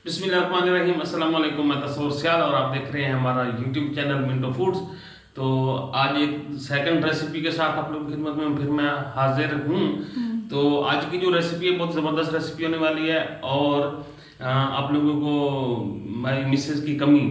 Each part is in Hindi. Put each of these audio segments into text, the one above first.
बिस्मिल्लाहिर्रहमानिर्रहीम, अस्सलाम वालेकुम। मैं तस्वर सियाल और आप देख रहे हैं हमारा यूट्यूब चैनल मिंटो फूड्स। तो आज एक सेकंड रेसिपी के साथ आप लोगों की खिदमत में फिर मैं हाजिर हूँ। तो आज की जो रेसिपी है बहुत ज़बरदस्त रेसिपी होने वाली है और आप लोगों को मेरी मिसेस की कमी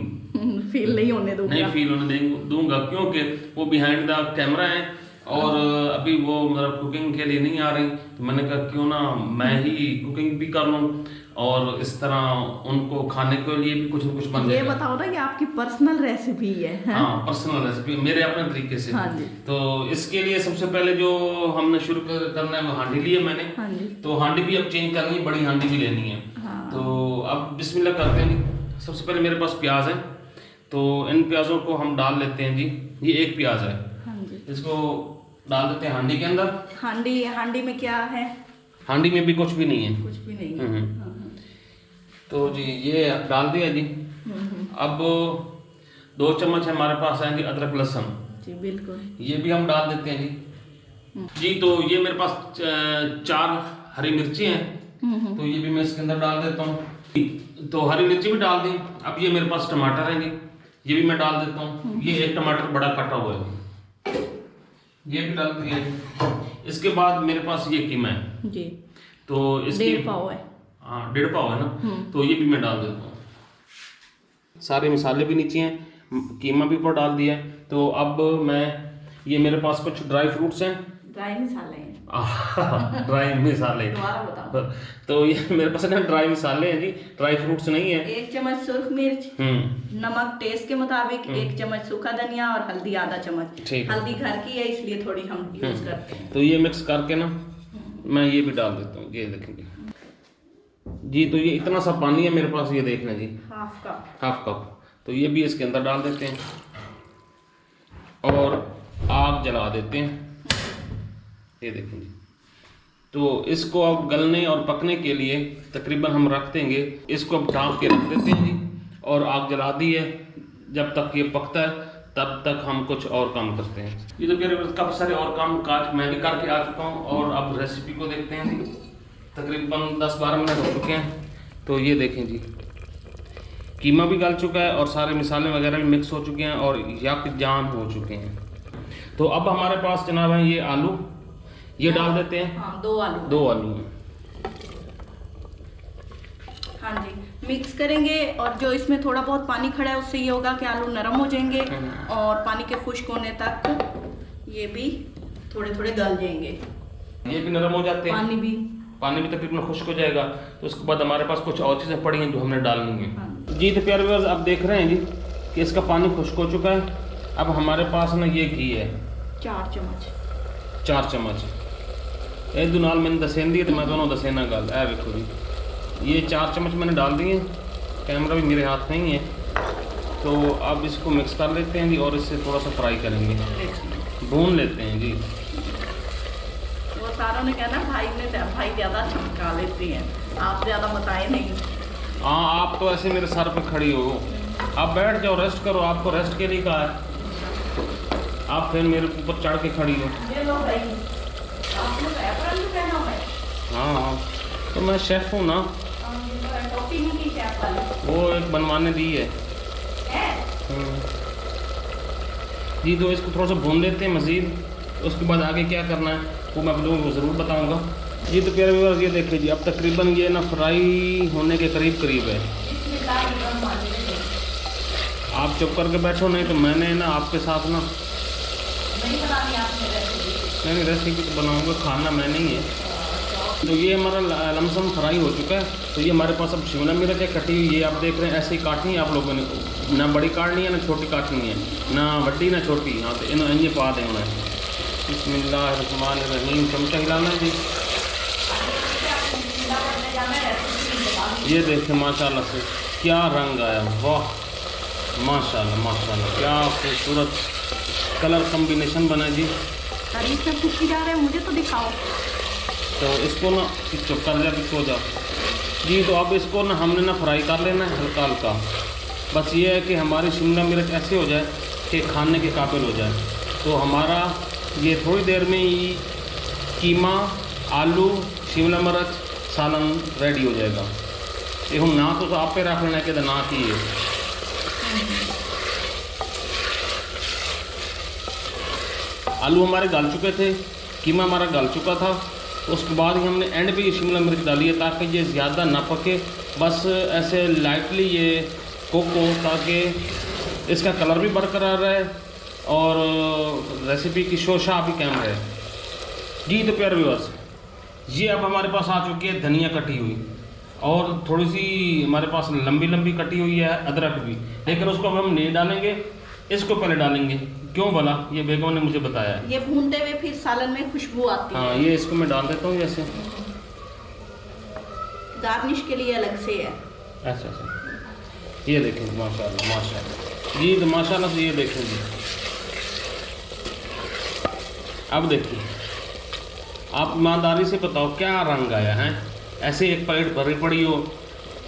फील नहीं होने दूंगा क्योंकि वो बिहाइंड द कैमरा है और अभी वो मतलब कुकिंग के लिए नहीं आ रही। तो मैंने कहा क्यों ना मैं ही कुकिंग भी कर लूँ और इस तरह उनको खाने के लिए भी कुछ न कुछ बन जाएगा। ये बताओ ना कि आपकी पर्सनल रेसिपी है? हाँ, पर्सनल रेसिपी मेरे अपने तरीके से। हाँ जी। तो इसके लिए सबसे पहले जो हमने शुरू करना है वो हांडी ली है मैंने। हाँ जी। तो हांडी भी अब चेंज करनी है, बड़ी हांडी भी लेनी है। हाँ। तो अब बिस्मिल्लाह करते हैं जी। सबसे पहले मेरे पास प्याज है, तो इन प्याजों को हम डाल लेते हैं जी। ये एक प्याज है। हाँ जी। इसको डाल देते हैं हांडी के अंदर। हांडी में क्या है? हांडी में भी कुछ भी नहीं है। कुछ भी नहीं है। तो जी ये डाल दिया जी। अब 2 चम्मच हमारे पास है जी अदरक लहसुन। जी बिल्कुल। ये भी हम डाल देते हैं जी। जी तो ये मेरे पास 4 हरी मिर्ची हैं। तो ये भी मैं इसके अंदर डाल देता हूँ। तो हरी मिर्ची भी डाल दी। अब ये मेरे पास टमाटर है जी, ये भी मैं डाल देता हूँ। ये एक टमाटर बड़ा कटा हुआ है, ये भी डाल दिया। इसके बाद मेरे पास ये कीमा है जी। तो इसकी 1.5 पाव है। हाँ 1.5 पाव है ना। तो ये भी मैं डाल देता हूँ। सारे मसाले भी नीचे हैं, कीमा भी ऊपर डाल दिया है। तो अब मैं ये मेरे पास कुछ ड्राई फ्रूट्स हैं। ड्राई मसाले हैं। ड्राई मसाले दोबारा बताओ। तो ये मेरे पास ना ड्राई मसाले हैं जी, ड्राई फ्रूट्स नहीं है। 1 चम्मच सुर्ख मिर्च, नमक टेस्ट के मुताबिक, 1 चम्मच सूखा धनिया और हल्दी आधा चम्मच। हल्दी घर की है इसलिए थोड़ी हम यूज करते हैं। तो ये मिक्स करके ना मैं ये भी डाल देता हूँ। ये देखेंगे जी। तो ये इतना सा पानी है मेरे पास, ये देखना जी, हाफ कप। तो ये भी इसके अंदर डाल देते हैं और आग जला देते हैं। ये देखें जी। तो इसको अब गलने और पकने के लिए तकरीबन हम रख देंगे, इसको अब ढाँप के रख देते हैं जी। और आग जला दी है, जब तक ये पकता है तब तक हम कुछ और काम करते हैं। ये तो मेरे काफ़ी सारे और काम काज मैं भी करके आ चुका हूँ और अब रेसिपी को देखते हैं जी। तकरीबन 10-12 मिनट हो चुके हैं। तो ये देखें जी, कीमा भी गल चुका है और सारे मसाले वगैरह भी मिक्स हो चुके हैं और यकजान हो चुके हैं। तो अब हमारे पास जनाब है ये आलू, ये डाल देते हैं। हाँ, 2 आलू हैं। हाँ जी, मिक्स करेंगे और जो इसमें थोड़ा बहुत पानी खड़ा है उससे ये होगा कि आलू नरम हो जाएंगे और पानी के खुश्क होने तक ये भी थोड़े थोड़े गल जाएंगे। ये भी नरम हो जाते हैं, पानी भी तकरीबन खुश्क हो जाएगा। तो उसके बाद हमारे पास कुछ और चीज़ें पड़ी हैं जो हमने डालनी है। हाँ। जी तो प्यारे व्यूअर्स आप देख रहे हैं जी कि इसका पानी खुश्क हो चुका है। अब हमारे पास ना ये घी है 4 चम्मच। एक दो नाल मैंने दसेन दी तो मैं दोनों दसेना गल है देखो जी। ये 4 चम्मच मैंने डाल दिए। कैमरा भी मेरे हाथ में ही है। तो अब इसको मिक्स कर लेते हैं जी और इससे थोड़ा सा फ्राई करेंगे, भून लेते हैं जी। वो सारों ने कहना भाई ज़्यादा चमका लेते हैं, आप ज़्यादा बताए नहीं। हाँ आप तो ऐसे मेरे सर पे खड़ी हो, आप बैठ जाओ, रेस्ट करो। आपको रेस्ट के लिए कहा है, आप फिर मेरे ऊपर चढ़ के खड़ी हो। हाँ तो मैं शेफ़ हूँ ना, वो एक बनवाने दी है जी। तो इसको थोड़ा सा भून लेते हैं मज़ीद। उसके बाद आगे क्या करना है वो मैं आप लोगों को ज़रूर बताऊँगा जी। तो प्यारे व्यूअर्स ये देखिए जी, अब तकरीबन ये ना फ्राई होने के करीब है। आप चुप करके बैठो, नहीं तो मैंने ना आपके साथ ना नहीं रेसिपी तो बनाऊँगा, खाना मैं नहीं है। तो ये हमारा लमसम फ्राई हो चुका है। तो ये हमारे पास अब शिमला मिर्च है कटी हुई, ये आप देख रहे हैं ऐसे ही काटनी है आप लोगों ने, ना बड़ी काटनी है ना छोटी काटनी है, ना बड़ी ना छोटी। हाँ तो इन ये पा दें उन्हें। बिस्मिल्लाहिर्रहमानिर्रहीम, चमचा हिलाना जी। ये देखें माशाल्लाह से क्या रंग आया, वाह माशाल्लाह क्या खूबसूरत कलर कम्बिनेशन बना जी। इसमें कुछ जा रहा है, मुझे तो दिखाओ। तो इसको ना चुप कर जा, सो जा जी। तो अब इसको ना हमने ना फ्राई कर लेना है हल्का। बस ये है कि हमारी शिमला मिर्च ऐसे हो जाए कि खाने के काबिल हो जाए। तो हमारा ये थोड़ी देर में ही कीमा, आलू, शिमला मिर्च सालन रेडी हो जाएगा। ये हम ना तो आप पे रख लेना कि ना की है। आलू हमारे गल चुके थे, कीमा हमारा गल चुका था। उसके बाद ही हमने एंड पे ये शिमला मिर्च डाली है ताकि ये ज़्यादा ना पके, बस ऐसे लाइटली ये कुक हो ताकि इसका कलर भी बरकरार रहे और रेसिपी की शोशा भी कायम रहे। जी तो प्यारे व्यूअर्स, ये अब हमारे पास आ चुकी है धनिया कटी हुई और थोड़ी सी हमारे पास लंबी लंबी कटी हुई है अदरक भी, लेकिन उसको अब हम नहीं डालेंगे, इसको पहले डालेंगे। क्यों बोला, ये बेगम ने मुझे बताया। ये भूनते हुए फिर सालन में खुशबू आती है। हाँ, ये इसको मैं डाल देता हूँ जैसे गार्निश के लिए अलग से है। अच्छा, ये देखें माशाल्लाह माशाल्लाह जी, तो माशाल्लाह से ये देखें जी। अब देखिए, आप ईमानदारी से बताओ क्या रंग आया है। ऐसे एक प्लेट भरी पड़ी हो,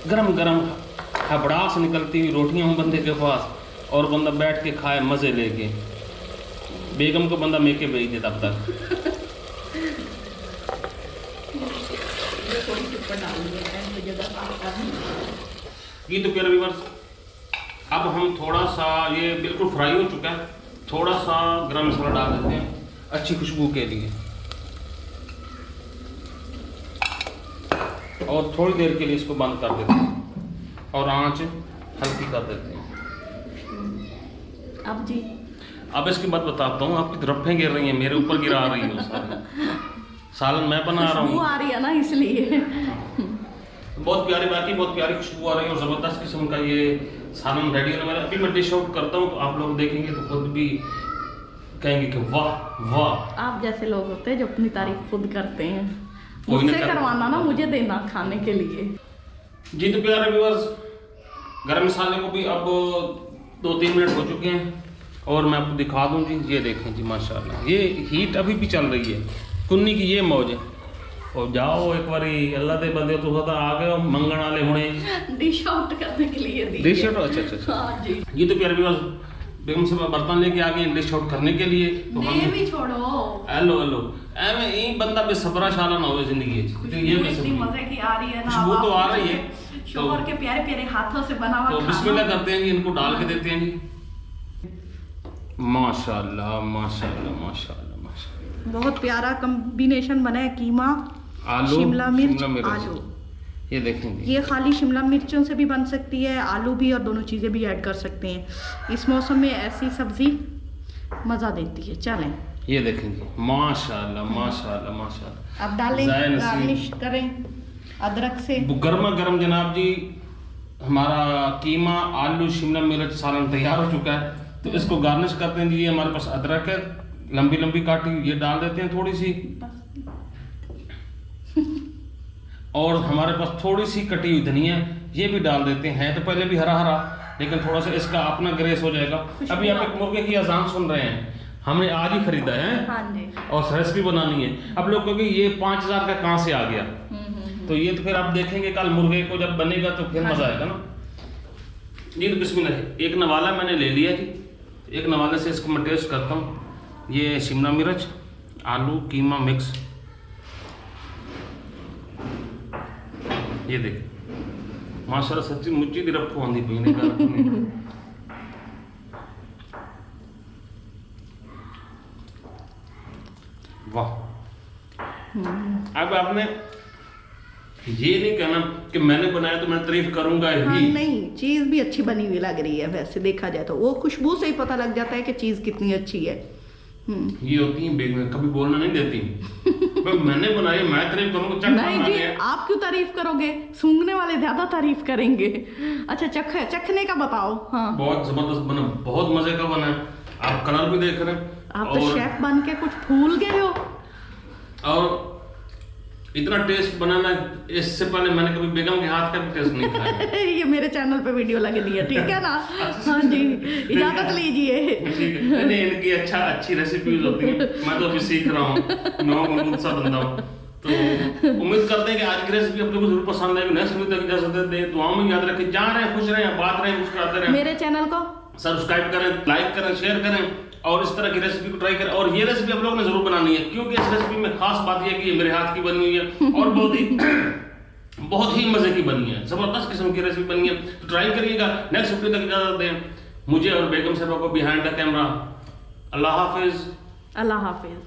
गरम गरम हबड़ास निकलती हुई रोटियां हों बंदे के पास और बंदा बैठ के खाए मज़े लेके। बेगम को बंदा मेके भेज दे तब तक। ये तो प्यारे व्यूअर्स, अब हम थोड़ा सा, ये बिल्कुल फ्राई हो चुका है, थोड़ा सा गरम मसाला डाल देते हैं अच्छी खुशबू के लिए और थोड़ी देर के लिए इसको बंद कर देते हैं और आंच हल्की कर देते हैं। अब जी, अब इसकी बात बताता हूँ, आपकी तरफें गिर रही हैं, मेरे ऊपर गिरा रही है सालन मैं बना रहा हूँ, आ रही है ना इसलिए। बहुत प्यारी, बाकी बहुत प्यारी खुशबू आ रही है और ज़बरदस्त किस्म का ये सालन रेडी होने वाला है। अभी मैं डिश आउट करता हूँ तो आप लोग देखेंगे तो खुद भी कहेंगे कि वाह वाह। आप जैसे लोग होते हैं जो अपनी तारीफ खुद करते हैं, कोई मुझसे करवाना ना, मुझे देना खाने के लिए। जी तो प्यारे व्यूअर्स, गरम मसाले को भी अब 2-3 मिनट हो चुके हैं और मैं आपको दिखा दूं जी। ये देखें जी माशाल्लाह, ये हीट अभी भी चल रही है, कुन्नी की ये मौज है। और जाओ एक बारी अल्लाह दे बंदे तो ज़्यादा आ गए मंगण वाले होने डिश आउट करने के लिए डिश आउट। अच्छा हाँ जी। ये तो प्यारे व्यूअर्स, बेगम से बर्तन लेके आ गए डिश आउट करने के लिए, तो हम भी छोड़ो। हेलो एमे यही बंदा बेसब्रा शाला ना हो जिंदगी तो ये इतनी मजे की आ रही है ना, खुशबू तो आ रही है, शोहर के प्यारे प्यारे हाथों से बना हुआ तो बिस्मिल्लाह करते हैं जी, इनको डाल के देते हैं जी। माशाल्लाह माशाल्लाह माशाल्लाह माशाल्लाह, बहुत प्यारा कॉम्बिनेशन बना है, कीमा आलू शिमला मिर्च आलू। ये देखेंगे, ये खाली शिमला मिर्चों से भी बन सकती है, आलू भी, और दोनों चीज़ें भी ऐड कर सकते हैं। इस मौसम में ऐसी सब्जी मज़ा देती है। चलें, ये देखेंगे माशाल्लाह माशाल्लाह माशाल्लाह। अब डालें, गार्निश करें अदरक से। गर्मा गर्म जनाब जी, हमारा कीमा आलू शिमला मिर्च सालन तैयार हो चुका है, तो इसको गार्निश करते हैं जी। हमारे पास अदरक है लंबी लंबी काटी, ये डाल देते हैं थोड़ी सी, और हमारे पास थोड़ी सी कटी हुई धनिया ये भी डाल देते हैं। तो पहले भी हरा हरा, लेकिन थोड़ा सा इसका अपना ग्रेस हो जाएगा। अभी आप एक मुर्गे की अजान सुन रहे हैं, हमने आज ही खरीदा है। हाँ जी। और रेसिपी बनानी है। अब लोग कहोगे ये 5000 का कहाँ से आ गया, तो ये तो फिर आप देखेंगे कल मुर्गे को जब बनेगा तो फिर मजा आएगा ना जी। तो बिस्मिल्लाह, एक नवाला मैंने ले लिया जी, एक नवाले से इसको मैं टेस्ट करता हूँ। ये शिमला मिर्च आलू कीमा मिक्स, ये देख माशाल्लाह सच्ची मुच्ची दी रखो आंदी पीने का। वाह। अब आपने ये नहीं कहना कि मैंने बनाया तो मैं तारीफ करूंगा ही। हाँ, नहीं, चीज भी अच्छी बनी हुई लग रही है। वैसे देखा जाए तो वो खुशबू से ही पता लग जाता है कि चीज कितनी अच्छी है। ये होती है बेगम, कभी बोलना नहीं देती। मैंने बनाई, मैं तारीफ करूंगा। नहीं जी, आप क्यों तारीफ करोगे, सूंघने वाले ज्यादा तारीफ करेंगे। अच्छा, चखने का बताओ। हाँ, बहुत जबरदस्त बना, बहुत मजे का बना। आप कलर भी देख रहे हैं, आप तो शेफ बन के कुछ भूल गए हो। और इतना टेस्ट बनाना, इससे पहले मैंने कभी बेगम के हाथ का भी टेस्ट नहीं खाया। ये मेरे चैनल पे वीडियो लग रही है, ठीक है ना। हाँ जी, इजाजत लीजिए। नहीं, इनकी अच्छी रेसिपीज होती है, मैं तो अभी सीख रहा हूँ, नौ सा बंदा हूँ। तो उम्मीद करते हैं कि आज की रेसिपी आप लोगों को जरूर पसंद आएगी। नेक्स्ट वीडियो तक इजाजत दे, दुआओं में याद रखें। जा रहे हैं, खुश रहें, बात रहें, मुस्कुराते रहें। मेरे चैनल को सब्सक्राइब करें, लाइक करें, शेयर करें और इस तरह की रेसिपी को ट्राई करें। और ये रेसिपी आप लोगों ने जरूर बनानी है, क्योंकि इस रेसिपी में खास बात यह है कि ये मेरे हाथ की बनी हुई है और बहुत ही बहुत ही मजे की बनी है, जबरदस्त किस्म की रेसिपी बनी है, तो ट्राई करिएगा। नेक्स्ट वीडियो तक इजाजत दें मुझे और बेगम साहबा को behind the camera. Allah Hafiz. Allah Hafiz.